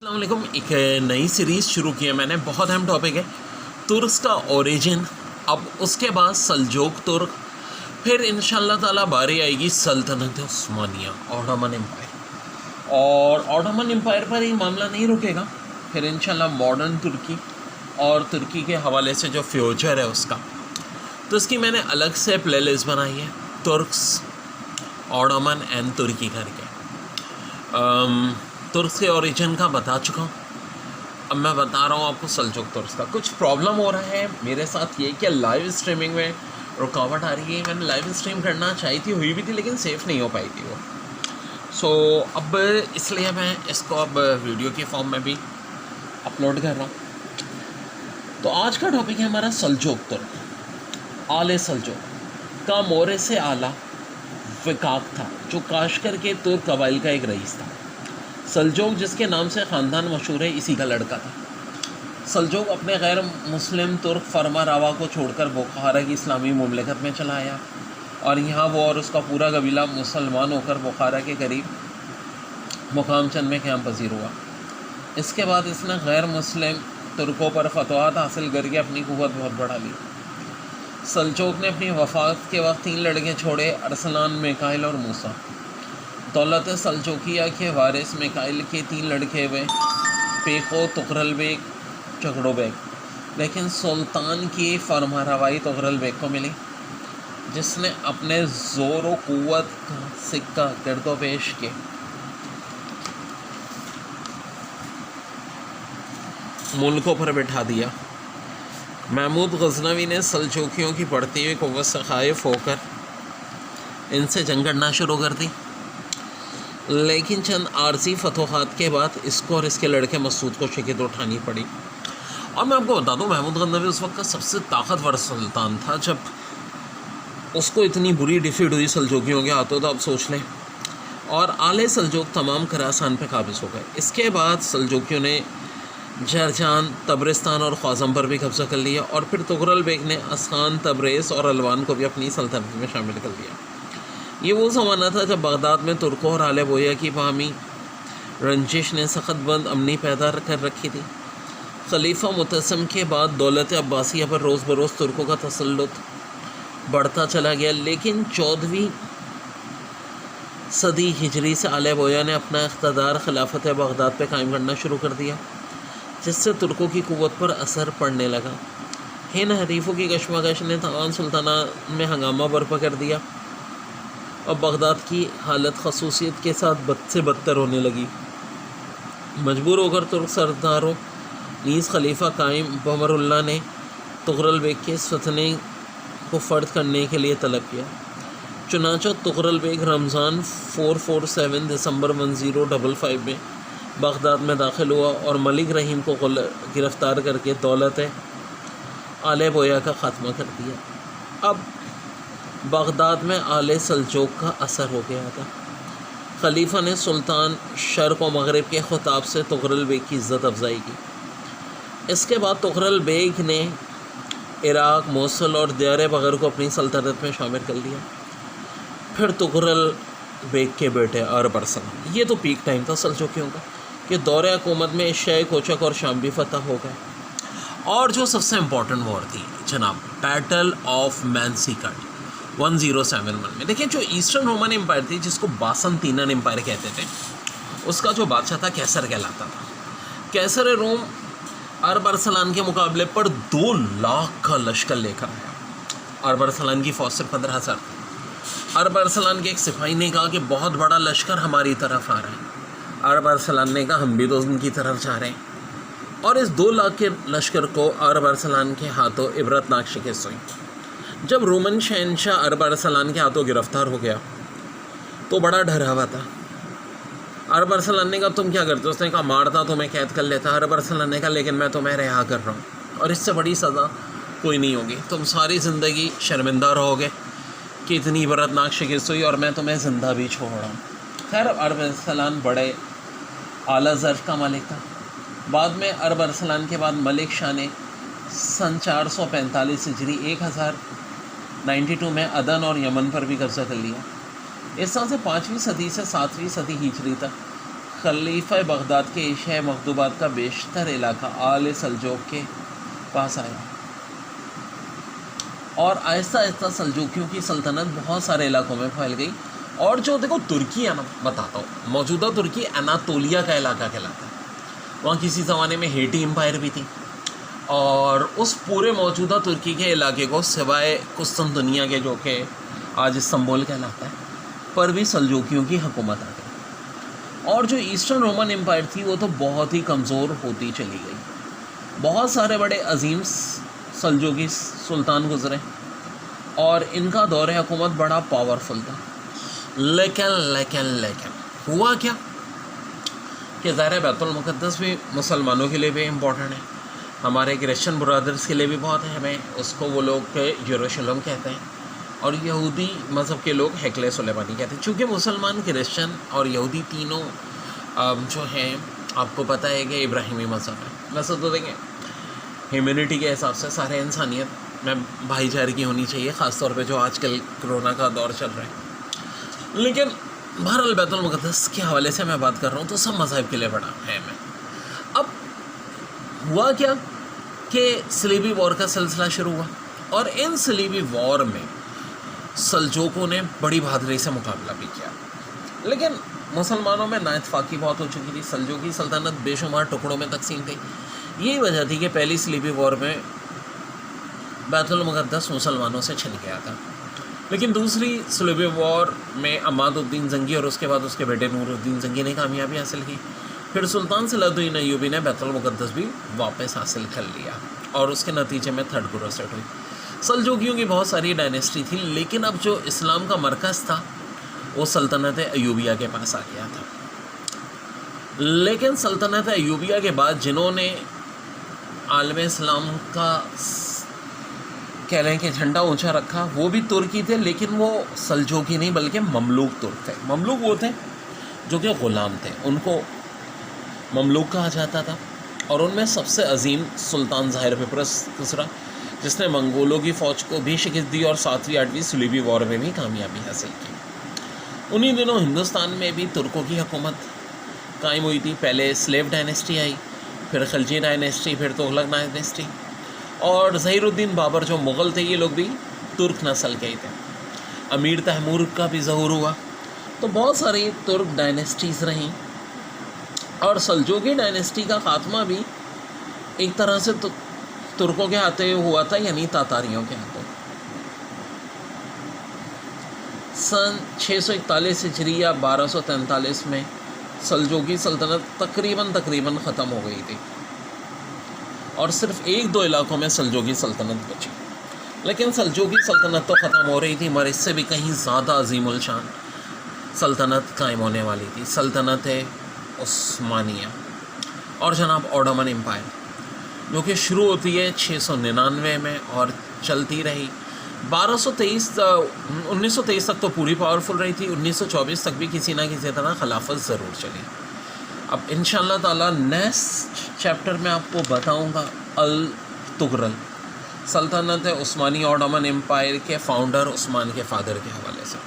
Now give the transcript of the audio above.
السلام علیکم. ایک نئی سیریز شروع کی ہے میں نے. بہت اہم ٹاپک ہے ترک کا اوریجن. اب اس کے بعد سلجوق ترک، پھر انشاءاللہ تعالیٰ باری آئے گی سلطنت عثمانیہ، اوٹومن امپائر. اور اوٹومن امپائر پر ہی معاملہ نہیں رکے گا، پھر انشاءاللہ ماڈرن ترکی اور ترکی کے حوالے سے جو فیوچر ہے اس کا. تو اس کی میں نے الگ سے پلے لسٹ بنائی ہے، ترکس، اوٹومن اینڈ ترکی کر کے. ترک کے اوریجن کا بتا چکا ہوں. اب میں بتا رہا ہوں آپ کو سلجوق ترک کا. کچھ پرابلم ہو رہا ہے میرے ساتھ یہ کہ لائیو اسٹریمنگ میں رکاوٹ آ رہی ہے. میں نے لائیو اسٹریم کرنا چاہی تھی، ہوئی بھی تھی، لیکن سیف نہیں ہو پائی تھی وہ. سو اب اس لیے میں اس کو اب ویڈیو کی فارم میں بھی اپلوڈ کر رہا ہوں. تو آج کا ٹاپک ہے ہمارا سلجوق ترک. آل سلجوق کا مورے سے اعلیٰ وکاک تھا، جو کاشکر کے ترک قبائل کا ایک رئیس تھا. سلجوق جس کے نام سے خاندان مشہور ہے، اسی کا لڑکا تھا. سلجوق اپنے غیر مسلم ترک فرما روا کو چھوڑ کر بخارا کی اسلامی مملکت میں چلا آیا، اور یہاں وہ اور اس کا پورا قبیلہ مسلمان ہو کر بخارا کے قریب مقام چند میں قیام پذیر ہوا. اس کے بعد اس نے غیر مسلم ترکوں پر فتوحات حاصل کر کے اپنی قوت بہت بڑھا لی. سلجوق نے اپنی وفات کے وقت 3 لڑکے چھوڑے، ارسلان، میکائل اور موسیٰ. دولت سلجوقیہ کے وارث میکائل کے 3 لڑکے ہوئے، پیکو، تغرل بیگ، چگڑو بیگ. لیکن سلطان کی فرما روائی تغرل بیگ کو ملی، جس نے اپنے زور و قوت کا سکہ گرد و پیش کے ملکوں پر بٹھا دیا. محمود غزنوی نے سلجوقیوں کی بڑھتی ہوئی قوت سے خائف ہو کر ان سے جنگ کرنا شروع کر دی. لیکن چند عارضی فتوحات کے بعد اس کو اور اس کے لڑکے مسعود کو شکست اٹھانی پڑی. اور میں آپ کو بتا دوں، محمود غزنوی اس وقت کا سب سے طاقتور سلطان تھا جب اس کو اتنی بری ڈیفیٹ ہوئی سلجوقیوں کے ہاتھوں. تو اب سوچ لیں. اور آل سلجوق تمام خراسان پہ قابض ہو گئے. اس کے بعد سلجوقیوں نے جرجان، تبرستان اور خوازم پر بھی قبضہ کر لیا، اور پھر تغرل بیگ نے اسخان، تبریز اور الوان کو بھی اپنی سلطنت میں شامل کر دیا. یہ وہ زمانہ تھا جب بغداد میں ترکوں اور آل بویہ کی باہمی رنجش نے سخت بند امنی پیدا کر رکھی تھی. خلیفہ متسم کے بعد دولت عباسیہ پر روز بروز ترکوں کا تسلط بڑھتا چلا گیا. لیکن 14ویں صدی ہجری سے آل بویہ نے اپنا اقتدار خلافت بغداد پہ قائم کرنا شروع کر دیا، جس سے ترکوں کی قوت پر اثر پڑنے لگا. ان حریفوں کی کشمکش نے توان سلطنت میں ہنگامہ برپا کر دیا، اور بغداد کی حالت خصوصیت کے ساتھ بد سے بدتر ہونے لگی. مجبور ہو کر ترک سرداروں نیز خلیفہ قائم بمر اللہ نے تغرل بیگ کے فتنے کو فرد کرنے کے لیے طلب کیا. چنانچہ تغرل بیگ رمضان 447 دسمبر 1055 میں بغداد میں داخل ہوا اور ملک رحیم کو گرفتار کر کے دولت آل بویہ کا خاتمہ کر دیا. اب بغداد میں آل سلجوق کا اثر ہو گیا تھا. خلیفہ نے سلطان شرق و مغرب کے خطاب سے تغرل بیگ کی عزت افزائی کی. اس کے بعد تغرل بیگ نے عراق، موصل اور دیار بغر کو اپنی سلطنت میں شامل کر لیا. پھر تغرل بیگ کے بیٹے ارب ارسلان. یہ تو پیک ٹائم تھا سلجوقیوں کا کہ دور حکومت میں ایشیائے کوچک اور شام بھی فتح ہو گئے. اور جو سب سے امپورٹنٹ وار تھی جناب، بیٹل آف مینسیکٹ 1071 میں. دیکھیں، جو ایسٹرن رومن امپائر تھی، جس کو باسنطینن امپائر کہتے تھے، اس کا جو بادشاہ تھا کیسر کہلاتا تھا. کیسر روم ارب ارسلان کے مقابلے پر 2 لاکھ کا لشکر لے کر آیا. ارب ارسلان کی فوج صرف 15,000 تھی. ارب ارسلان کے ایک سپاہی نے کہا کہ بہت بڑا لشکر ہماری طرف آ رہا ہے. ارب ارسلان نے کہا ہم بھی تو ان کی طرف جا رہے ہیں. اور اس 2 لاکھ کے لشکر کو ارب ارسلان کے ہاتھوں عبرتناک شکست ہوئی. جب رومن شہنشاہ ارب ارسلان کے ہاتھوں گرفتار ہو گیا تو بڑا ڈرا ہوا تھا. ارب ارسلان نے کہا تم کیا کرتے ہو؟ اس نے کہا مارتا تو میں قید کر لیتا. ارب ارسلان نے کہا لیکن میں تمہیں رہا کر رہا ہوں، اور اس سے بڑی سزا کوئی نہیں ہوگی. تم ساری زندگی شرمندہ رہو گے کہ اتنی عبرتناک شکست ہوئی، اور میں تمہیں زندہ بھی چھوڑ رہا ہوں. خیر، ارب ارسلان بڑے اعلیٰ ظرف کا مالک تھا. بعد میں ارب ارسلان کے بعد ملک شاہ نے سن 445 ہجری 1092 میں عدن اور یمن پر بھی قبضہ کر لیا. اس طرح سے 5ویں صدی سے 7ویں صدی ہجری تک خلیفہ بغداد کے ایشیا مغدوبات کا بیشتر علاقہ آل سلجوق کے پاس آیا، اور آہستہ آہستہ سلجوکیوں کی سلطنت بہت سارے علاقوں میں پھیل گئی. اور جو دیکھو ترکی ہے نا، بتاتا ہوں، موجودہ ترکی اناتولیا کا علاقہ کہلاتا ہے. وہاں کسی زمانے میں ہیٹی امپائر بھی تھی، اور اس پورے موجودہ ترکی کے علاقے کو سوائے قسطنطنیہ کے جو کہ آج استنبول کہلاتا ہے پر بھی سلجوکیوں کی حکومت آ گئی. اور جو ایسٹرن رومن امپائر تھی وہ تو بہت ہی کمزور ہوتی چلی گئی. بہت سارے بڑے عظیم سلجوکی سلطان گزرے اور ان کا دور حکومت بڑا پاورفل تھا. لیکن ہوا کیا کہ ظاہر بیت المقدس بھی مسلمانوں کے لیے بھی امپورٹنٹ ہے، ہمارے کرسچن برادرز کے لیے بھی بہت اہم ہے. اس کو وہ لوگ یروشلم کہتے ہیں، اور یہودی مذہب کے لوگ ہیکل سلیمانی کہتے ہیں. چونکہ مسلمان، کرسچن اور یہودی تینوں جو ہیں، آپ کو پتہ ہے کہ ابراہیمی مذہب ہے. ویسے تو دیکھیں ہیومینٹی کے حساب سے سارے انسانیت میں بھائی چارگی ہونی چاہیے، خاص طور پہ جو آج کل کرونا کا دور چل رہا ہے. لیکن بہرحال بیت المقدس کے حوالے سے میں بات کر رہا ہوں تو سب مذہب کے لیے بڑا اہم ہے. اب ہوا کیا کہ صلیبی وار کا سلسلہ شروع ہوا، اور ان صلیبی وار میں سلجوکوں نے بڑی بہادری سے مقابلہ بھی کیا. لیکن مسلمانوں میں نااتفاقی بہت ہو چکی تھی. سلجوکی سلطنت بے شمار ٹکڑوں میں تقسیم تھی. یہی وجہ تھی کہ پہلی صلیبی وار میں بیت المقدس مسلمانوں سے چھن گیا تھا. لیکن دوسری صلیبی وار میں عماد الدین زنگی اور اس کے بعد اس کے بیٹے نور الدین زنگی نے کامیابی حاصل کی. پھر سلطان صلاح الدین ایوبی نے بیت المقدس بھی واپس حاصل کر لیا، اور اس کے نتیجے میں تھرڈ کروسیڈ ہوئی. سلجوکیوں کی بہت ساری ڈائنیسٹی تھی، لیکن اب جو اسلام کا مرکز تھا وہ سلطنت ایوبیہ کے پاس آ گیا تھا. لیکن سلطنت ایوبیہ کے بعد جنہوں نے عالم اسلام کا کہہ رہے ہیں کہ جھنڈا اونچا رکھا وہ بھی ترکی تھے، لیکن وہ سلجوکی نہیں بلکہ مملوک ترک تھے. مملوک وہ تھے جو کہ غلام تھے، ان کو مملوک کہا جاتا تھا. اور ان میں سب سے عظیم سلطان ظاہر پیپرس گزرا، جس نے منگولوں کی فوج کو بھی شکست دی اور 7ویں 8ویں صلیبی وار میں بھی کامیابی حاصل کی. انہی دنوں ہندوستان میں بھی ترکوں کی حکومت قائم ہوئی تھی. پہلے سلیو ڈائنیسٹی آئی، پھر خلجی ڈائنیسٹی، پھر تغلق ڈائنیسٹی، اور ظہیر الدین بابر جو مغل تھے یہ لوگ بھی ترک نسل کے ہی تھے. امیر تیمور کا بھی ظہور ہوا. تو بہت ساری ترک ڈائنیسٹیز رہیں، اور سلجوکی ڈائنیسٹی کا خاتمہ بھی ایک طرح سے ترکوں کے ہاتھوں ہوا تھا، یعنی تاتاریوں کے ہاتھوں. سن 641 ہجری یا 1243 میں سلجوکی سلطنت تقریباً ختم ہو گئی تھی، اور صرف 1-2 علاقوں میں سلجوکی سلطنت بچی. لیکن سلجوکی سلطنت تو ختم ہو رہی تھی، مگر اس سے بھی کہیں زیادہ عظیم الشان سلطنت قائم ہونے والی تھی، سلطنت عثمانیہ. اور جناب اوٹومن امپائر، جو کہ شروع ہوتی ہے 699 میں اور چلتی رہی 1923 تک تو پوری پاورفل رہی تھی. 1924 تک بھی کسی نہ کسی طرح خلافت ضرور چلی. اب انشاءاللہ تعالیٰ نیکسٹ چیپٹر میں آپ کو بتاؤں گا التغرل، سلطنت عثمانی اوٹومن امپائر کے فاؤنڈر عثمان کے فادر کے حوالے سے.